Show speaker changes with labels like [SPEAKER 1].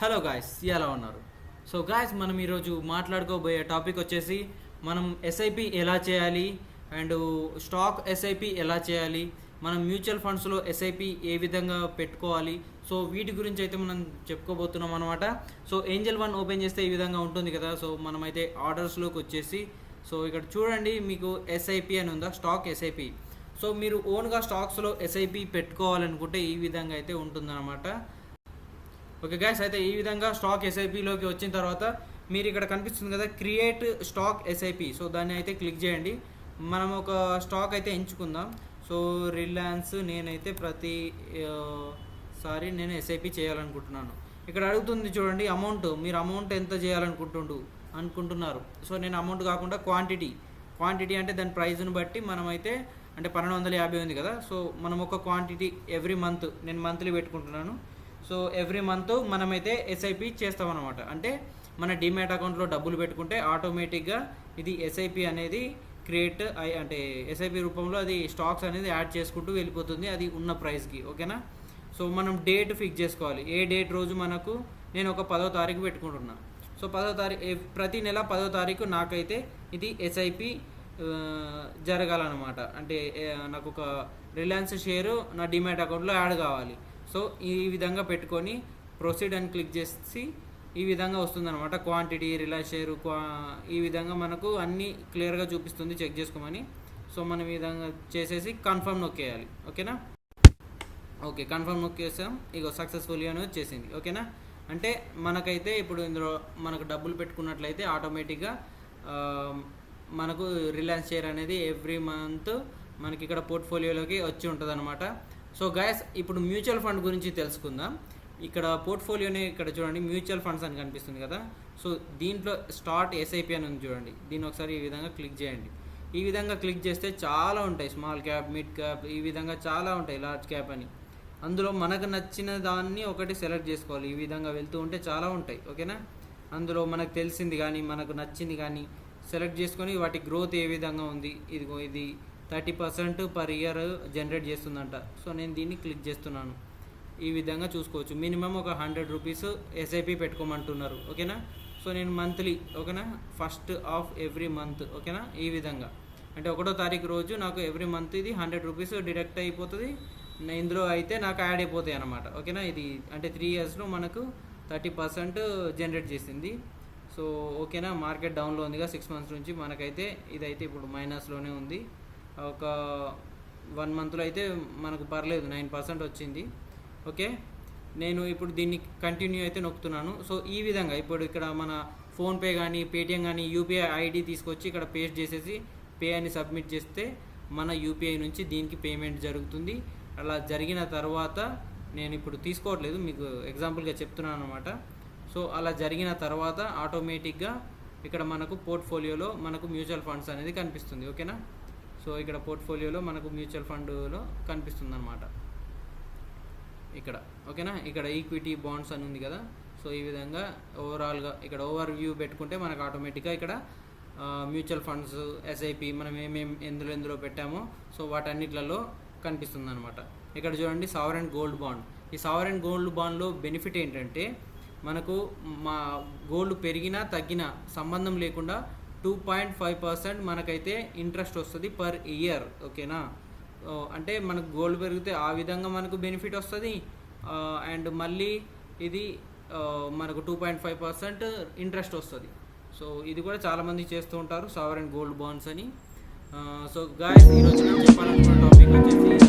[SPEAKER 1] Hello guys, ఎలా ఉన్నారు? So guys, మనం ఈరోజు మాట్లాడుకోబోయే టాపిక్ వచ్చేసి మనం ఎస్ఐపి ఎలా చేయాలి అండ్ స్టాక్ ఎస్ఐపి ఎలా చేయాలి, మనం మ్యూచువల్ ఫండ్స్లో ఎస్ఐపి ఏ విధంగా పెట్టుకోవాలి. సో వీటి గురించి అయితే మనం చెప్పుకోబోతున్నాం అనమాట. సో ఏంజల్ వన్ ఓపెన్ చేస్తే ఈ విధంగా ఉంటుంది కదా. సో మనమైతే ఆర్డర్స్లోకి వచ్చేసి సో ఇక్కడ చూడండి, మీకు ఎస్ఐపి అని ఉందా, స్టాక్ ఎస్ఐపి. సో మీరు ఓన్గా స్టాక్స్లో ఎస్ఐపి పెట్టుకోవాలనుకుంటే ఈ విధంగా అయితే ఉంటుందన్నమాట. ఓకే గైస్, అయితే ఈ విధంగా స్టాక్ ఎస్ఐపిలోకి వచ్చిన తర్వాత మీరు ఇక్కడ కనిపిస్తుంది కదా క్రియేట్ స్టాక్ ఎస్ఐపి. సో దాన్ని అయితే క్లిక్ చేయండి. మనం ఒక స్టాక్ అయితే ఎంచుకుందాం. సో రిలయన్స్ నేనైతే సారి నేను ఎస్ఐపి చేయాలనుకుంటున్నాను. ఇక్కడ అడుగుతుంది చూడండి అమౌంట్, మీరు అమౌంట్ ఎంత అనుకుంటున్నారు. సో నేను అమౌంట్ కాకుండా క్వాంటిటీ అంటే దాని ప్రైజ్ని బట్టి మనమైతే అంటే 1250 ఉంది కదా. సో మనం ఒక క్వాంటిటీ ఎవ్రీ మంత్, నేను మంత్లీ పెట్టుకుంటున్నాను. సో ఎవ్రీ మంత్ మనమైతే ఎస్ఐపి చేస్తామన్నమాట. అంటే మన డిమ్యాట్ అకౌంట్లో డబ్బులు పెట్టుకుంటే ఆటోమేటిక్గా ఇది ఎస్ఐపి అనేది క్రియేట్ అంటే ఎస్ఐపి రూపంలో అది స్టాక్స్ అనేది యాడ్ చేసుకుంటూ వెళ్ళిపోతుంది అది ఉన్న ప్రైస్కి. ఓకేనా. సో మనం డేట్ ఫిక్స్ చేసుకోవాలి. ఏ డేట్ రోజు మనకు నేను ఒక 10వ తారీఖు పెట్టుకుంటున్నా. సో 10వ తారీఖు ప్రతి నెల 10వ తారీఖు నాకైతే ఇది ఎస్ఐపి జరగాలన్నమాట. అంటే నాకు ఒక రిలయన్స్ షేరు నా డిమ్యాట్ అకౌంట్లో యాడ్ కావాలి. సో ఈ విధంగా పెట్టుకొని ప్రొసీడ్ అని క్లిక్ చేసి ఈ విధంగా వస్తుందన్నమాట. క్వాంటిటీ, రిలయన్స్ షేరు, ఈ విధంగా మనకు అన్నీ క్లియర్గా చూపిస్తుంది, చెక్ చేసుకోమని. సో మనం ఈ విధంగా చేసేసి కన్ఫర్మ్ నొక్కేయాలి. ఓకేనా. ఓకే, కన్ఫర్మ్ నొక్కేసాం. ఇగో సక్సెస్ఫుల్లీ అని వచ్చేసింది. ఓకేనా. అంటే మనకైతే ఇప్పుడు ఇందులో మనకు డబ్బులు పెట్టుకున్నట్లయితే ఆటోమేటిక్గా మనకు రిలయన్స్ షేర్ అనేది ఎవ్రీ మంత్ మనకి ఇక్కడ పోర్ట్ఫోలియోలోకి వచ్చి ఉంటుంది అనమాట. సో గైస్, ఇప్పుడు మ్యూచువల్ ఫండ్ గురించి తెలుసుకుందాం. ఇక్కడ పోర్ట్ఫోలియోనే ఇక్కడ చూడండి మ్యూచువల్ ఫండ్స్ అని కనిపిస్తుంది కదా. సో దీంట్లో స్టార్ట్ ఎస్ఐపి అని ఉంది చూడండి. దీన్ని ఒకసారి ఈ విధంగా క్లిక్ చేయండి. ఈ విధంగా క్లిక్ చేస్తే చాలా ఉంటాయి, స్మాల్ క్యాప్, మిడ్ క్యాప్, ఈ విధంగా చాలా ఉంటాయి, లార్జ్ క్యాప్ అని. అందులో మనకు నచ్చిన దాన్ని ఒకటి సెలెక్ట్ చేసుకోవాలి. ఈ విధంగా వెళ్తూ ఉంటే చాలా ఉంటాయి. ఓకేనా. అందులో మనకు తెలిసింది కానీ మనకు నచ్చింది కానీ సెలెక్ట్ చేసుకొని వాటి గ్రోత్ ఏ విధంగా ఉంది, ఇదిగో ఇది 30% పర్ ఇయర్ జనరేట్ చేస్తుందంట. సో నేను దీన్ని క్లిక్ చేస్తున్నాను. ఈ విధంగా చూసుకోవచ్చు. మినిమం ఒక 100 రూపీస్ ఎస్ఐపి పెట్టుకోమంటున్నారు. ఓకేనా. సో నేను మంత్లీ, ఓకేనా, ఫస్ట్ ఆఫ్ ఎవ్రీ మంత్, ఓకేనా, ఈ విధంగా అంటే 1వ తారీఖు రోజు నాకు ఎవ్రీ మంత్ ఇది 100 రూపీస్ డిడక్ట్ అయిపోతుంది. ఇందులో అయితే నాకు యాడ్ అయిపోతాయి అన్నమాట. ఓకేనా. ఇది అంటే 3 ఇయర్స్లో మనకు 30% జనరేట్ చేసింది. సో ఓకేనా. మార్కెట్ డౌన్లో ఉందిగా 6 మంత్స్ నుంచి, మనకైతే ఇదైతే ఇప్పుడు మైనస్లోనే ఉంది. ఒక 1 మంత్లో అయితే మనకు పర్లేదు, 9% వచ్చింది. ఓకే, నేను ఇప్పుడు దీన్ని కంటిన్యూ అయితే నొక్కుతున్నాను. సో ఈ విధంగా ఇప్పుడు ఇక్కడ మన ఫోన్పే కానీ పేటిఎం కానీ యూపీఐ ఐడి తీసుకొచ్చి ఇక్కడ పేస్ట్ చేసేసి పే అని సబ్మిట్ చేస్తే మన యూపీఐ నుంచి దీనికి పేమెంట్ జరుగుతుంది. అలా జరిగిన తర్వాత నేను ఇప్పుడు తీసుకోవట్లేదు, మీకు ఎగ్జాంపుల్గా చెప్తున్నాను అనమాట. సో అలా జరిగిన తర్వాత ఆటోమేటిక్గా ఇక్కడ మనకు పోర్ట్ఫోలియోలో మనకు మ్యూచువల్ ఫండ్స్ అనేది కనిపిస్తుంది. ఓకేనా. సో ఇక్కడ పోర్ట్ఫోలియోలో మనకు మ్యూచువల్ ఫండ్లో కనిపిస్తుంది అనమాట ఇక్కడ. ఓకేనా. ఇక్కడ ఈక్విటీ, బాండ్స్ అని ఉంది కదా. సో ఈ విధంగా ఓవరాల్గా ఇక్కడ ఓవర్ వ్యూ పెట్టుకుంటే మనకు ఆటోమేటిక్గా ఇక్కడ మ్యూచువల్ ఫండ్స్, ఎస్ఐపి మనం ఎందులో పెట్టామో సో వాటన్నిట్లలో కనిపిస్తుంది అనమాట. ఇక్కడ చూడండి సావరెన్ గోల్డ్ బాండ్. ఈ సావరెన్ గోల్డ్ బాండ్లో బెనిఫిట్ ఏంటంటే మనకు మా గోల్డ్ పెరిగినా తగ్గినా సంబంధం లేకుండా 2.5% మనకైతే ఇంట్రెస్ట్ వస్తుంది పర్ ఇయర్. ఓకేనా. అంటే మనకు గోల్డ్ పెరిగితే ఆ విధంగా మనకు బెనిఫిట్ వస్తుంది. అండ్ మళ్ళీ ఇది మనకు 2.5% ఇంట్రెస్ట్ వస్తుంది. సో ఇది కూడా చాలామంది చేస్తూ ఉంటారు, సావరెన్ గోల్డ్ బాండ్స్ అని. సో గాయ్స్, ఈరోజు నేను చెప్పాలనుకున్న టాపిక్ వచ్చేసి